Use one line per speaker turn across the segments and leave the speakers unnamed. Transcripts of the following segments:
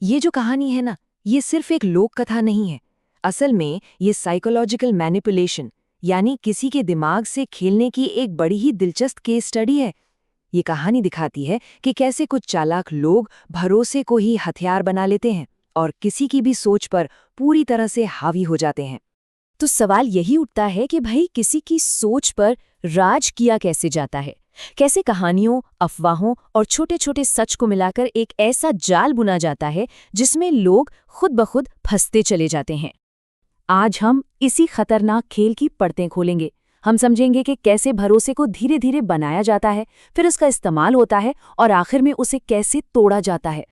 ये जो कहानी है ना, ये सिर्फ एक लोक कथा नहीं है। असल में ये साइकोलॉजिकल मैनिपुलेशन यानी किसी के दिमाग से खेलने की एक बड़ी ही दिलचस्प केस स्टडी है। ये कहानी दिखाती है कि कैसे कुछ चालाक लोग भरोसे को ही हथियार बना लेते हैं और किसी की भी सोच पर पूरी तरह से हावी हो जाते हैं।
तो सवाल यही उठता है कि भाई किसी की सोच पर राज किया कैसे जाता है। कैसे कहानियों, अफवाहों और छोटे छोटे सच को मिलाकर एक ऐसा जाल बुना जाता है जिसमें लोग खुद ब खुद फंसते चले जाते हैं। आज हम इसी खतरनाक खेल की परतें खोलेंगे। हम समझेंगे कि कैसे भरोसे को धीरे धीरे बनाया जाता है, फिर उसका इस्तेमाल होता है और आखिर में उसे कैसे तोड़ा जाता है।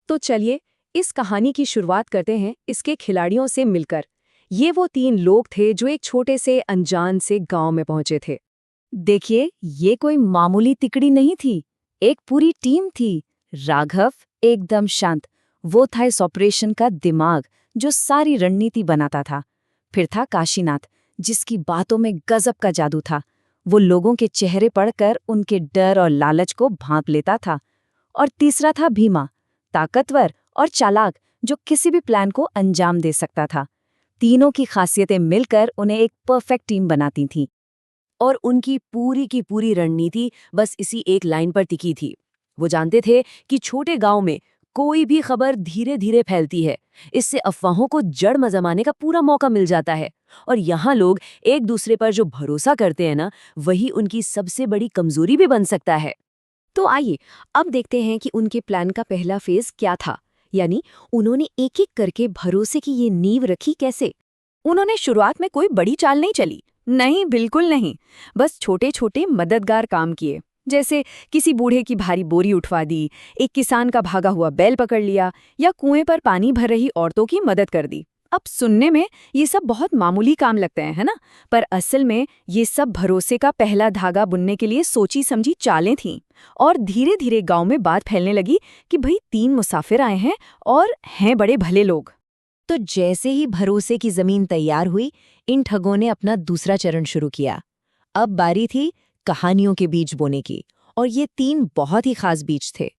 तो चलिए इस कहानी की शुरुआत करते हैं इसके खिलाड़ियों से मिलकर। ये वो 3 लोग थे जो एक छोटे से अनजान से गांव में पहुंचे थे।
देखिए, ये कोई मामूली तिकड़ी नहीं थी, एक पूरी टीम थी। राघव एकदम शांत, वो था इस ऑपरेशन का दिमाग जो सारी रणनीति बनाता था। फिर था काशीनाथ, जिसकी बातों में गजब का जादू था। वो लोगों के चेहरे पढ़कर उनके डर और लालच को भांप लेता था। और तीसरा था भीमा, ताकतवर और चालाक, जो किसी भी प्लान को अंजाम दे सकता था। तीनों की खासियतें मिलकर उन्हें एक परफेक्ट टीम बनाती थीं।
और उनकी पूरी की पूरी रणनीति बस इसी एक लाइन पर टिकी थी। वो जानते थे कि छोटे गांव में कोई भी खबर धीरे धीरे फैलती है, इससे अफवाहों को जड़ में जमाने का पूरा मौका मिल जाता है। और यहाँ लोग एक दूसरे पर जो भरोसा करते हैं ना, वही उनकी सबसे बड़ी कमजोरी भी बन सकता है। तो आइए अब देखते हैं कि उनके प्लान का पहला फेज क्या था, यानी उन्होंने एक एक करके भरोसे की ये नींव रखी कैसे। उन्होंने शुरुआत में कोई बड़ी चाल नहीं चली, नहीं, बिल्कुल नहीं। बस छोटे छोटे मददगार काम किए, जैसे किसी बूढ़े की भारी बोरी उठवा दी, एक किसान का भागा हुआ बैल पकड़ लिया, या कुएं पर पानी भर रही औरतों की मदद कर दी। अब सुनने में ये सब बहुत मामूली काम लगते हैं, है ना? पर असल में ये सब भरोसे का पहला धागा बुनने के लिए सोची समझी चालें थीं। और धीरे धीरे गांव में बात फैलने लगी कि भाई 3 मुसाफिर आए हैं और हैं बड़े भले लोग।
तो जैसे ही भरोसे की जमीन तैयार हुई, इन ठगों ने अपना दूसरा चरण शुरू किया। अब बारी थी कहानियों के बीज बोने की, और ये 3 बहुत ही खास बीज थे।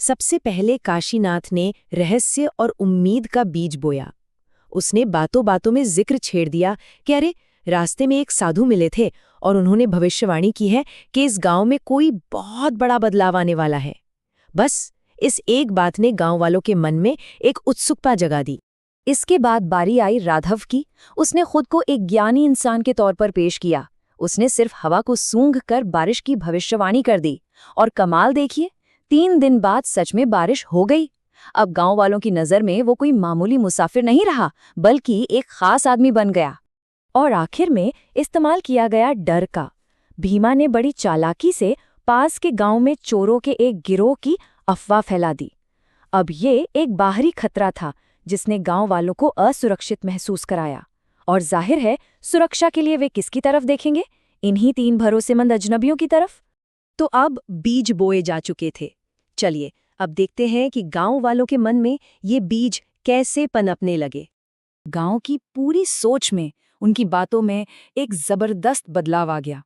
सबसे पहले काशीनाथ ने रहस्य और उम्मीद का बीज बोया। उसने बातों बातों में जिक्र छेड़ दिया कि अरे, रास्ते में एक साधु मिले थे और उन्होंने भविष्यवाणी की है कि इस गांव में कोई बहुत बड़ा बदलाव आने वाला है। बस इस एक बात ने गांव वालों के मन में एक उत्सुकता जगा दी। इसके बाद बारी आई राघव की। उसने खुद को एक ज्ञानी इंसान के तौर पर पेश किया। उसने सिर्फ हवा को सूंघ कर बारिश की भविष्यवाणी कर दी, और कमाल देखिए, 3 दिन बाद सच में बारिश हो गई। अब गांव वालों की नजर में वो कोई मामूली मुसाफिर नहीं रहा, बल्कि एक खास आदमी बन गया। और आखिर में इस्तेमाल किया गया डर का। भीमा ने बड़ी चालाकी से पास के गांव में चोरों के एक गिरोह की अफवाह फैला दी। अब ये एक बाहरी खतरा था जिसने गांव वालों को असुरक्षित महसूस कराया। और जाहिर है, सुरक्षा के लिए वे किसकी तरफ देखेंगे? इन्हीं 3 भरोसेमंद अजनबियों की तरफ। तो अब बीज बोए जा चुके थे। चलिए अब देखते हैं कि गांव वालों के मन में ये बीज कैसे पनपने लगे। गांव की पूरी सोच में, उनकी बातों में एक जबरदस्त बदलाव आ गया।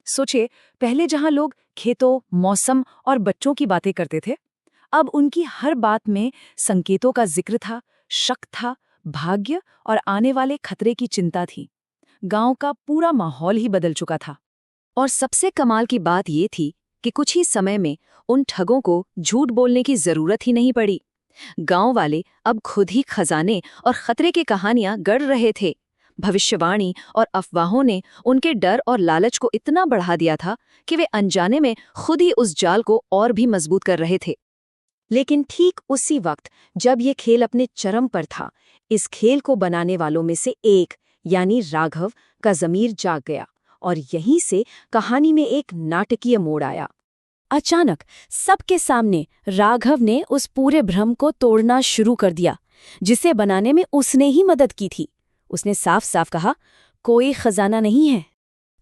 सोचिए, पहले जहां लोग खेतों, मौसम और बच्चों की बातें करते थे, अब उनकी हर बात में संकेतों का जिक्र था, शक था, भाग्य और आने वाले खतरे की चिंता थी। गांव का पूरा माहौल ही बदल चुका था। और सबसे कमाल की बात ये थी कि कुछ ही समय में उन ठगों को झूठ बोलने की जरूरत ही नहीं पड़ी। गांव वाले अब खुद ही खजाने और खतरे की कहानियां गढ़ रहे थे। भविष्यवाणी और अफवाहों ने उनके डर और लालच को इतना बढ़ा दिया था कि वे अनजाने में खुद ही उस जाल को और भी मजबूत कर रहे थे। लेकिन ठीक उसी वक्त जब ये खेल अपने चरम पर था, इस खेल को बनाने वालों में से एक, यानी राघव, का ज़मीर जाग गया, और यहीं से कहानी में एक नाटकीय मोड़ आया। अचानक सबके सामने राघव ने उस पूरे भ्रम को तोड़ना शुरू कर दिया जिसे बनाने में उसने ही मदद की थी। उसने साफ साफ कहा, कोई खजाना नहीं है।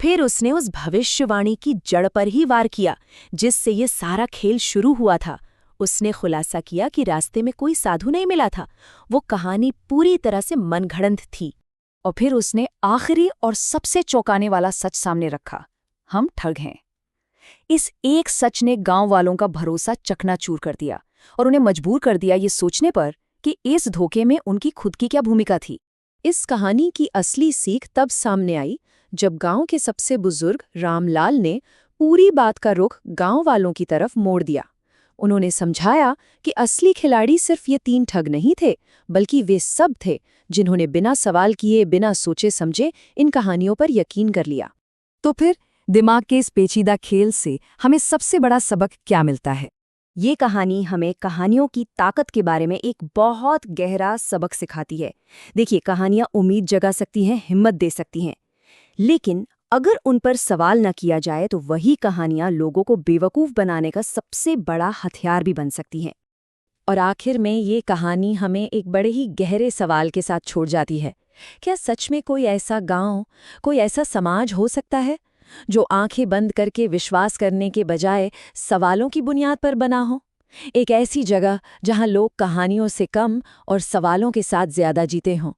फिर उसने उस भविष्यवाणी की जड़ पर ही वार किया जिससे ये सारा खेल शुरू हुआ था। उसने खुलासा किया कि रास्ते में कोई साधु नहीं मिला था, वो कहानी पूरी तरह से मनगढ़ंत थी। और फिर उसने आखिरी और सबसे चौंकाने वाला सच सामने रखा, हम ठग हैं। इस एक सच ने गांव वालों का भरोसा चकनाचूर कर दिया और उन्हें मजबूर कर दिया ये सोचने पर
कि इस धोखे में उनकी खुद की क्या भूमिका थी।
इस कहानी की असली सीख तब सामने आई जब गांव के सबसे बुजुर्ग रामलाल ने पूरी बात का रुख गांव वालों की तरफ मोड़ दिया। उन्होंने समझाया कि असली खिलाड़ी सिर्फ ये 3 ठग नहीं थे, बल्कि वे सब थे जिन्होंने बिना सवाल किए, बिना सोचे समझे इन कहानियों पर यकीन कर लिया।
तो फिर दिमाग के इस पेचीदा खेल से हमें सबसे बड़ा सबक क्या मिलता है?
ये कहानी हमें कहानियों की ताकत के बारे में एक बहुत गहरा सबक सिखाती है। देखिए, कहानियां उम्मीद जगा सकती हैं, हिम्मत दे सकती हैं, लेकिन अगर उन पर सवाल न किया जाए तो वही कहानियां लोगों को बेवकूफ़ बनाने का सबसे बड़ा हथियार भी बन सकती हैं।
और आखिर में ये कहानी हमें एक बड़े ही गहरे सवाल के साथ छोड़ जाती है। क्या सच में कोई ऐसा गांव, कोई ऐसा समाज हो सकता है जो आंखें बंद करके विश्वास करने के बजाय सवालों की बुनियाद पर बना हो? एक ऐसी जगह जहां लोग कहानियों से कम और सवालों के साथ ज्यादा जीते हों।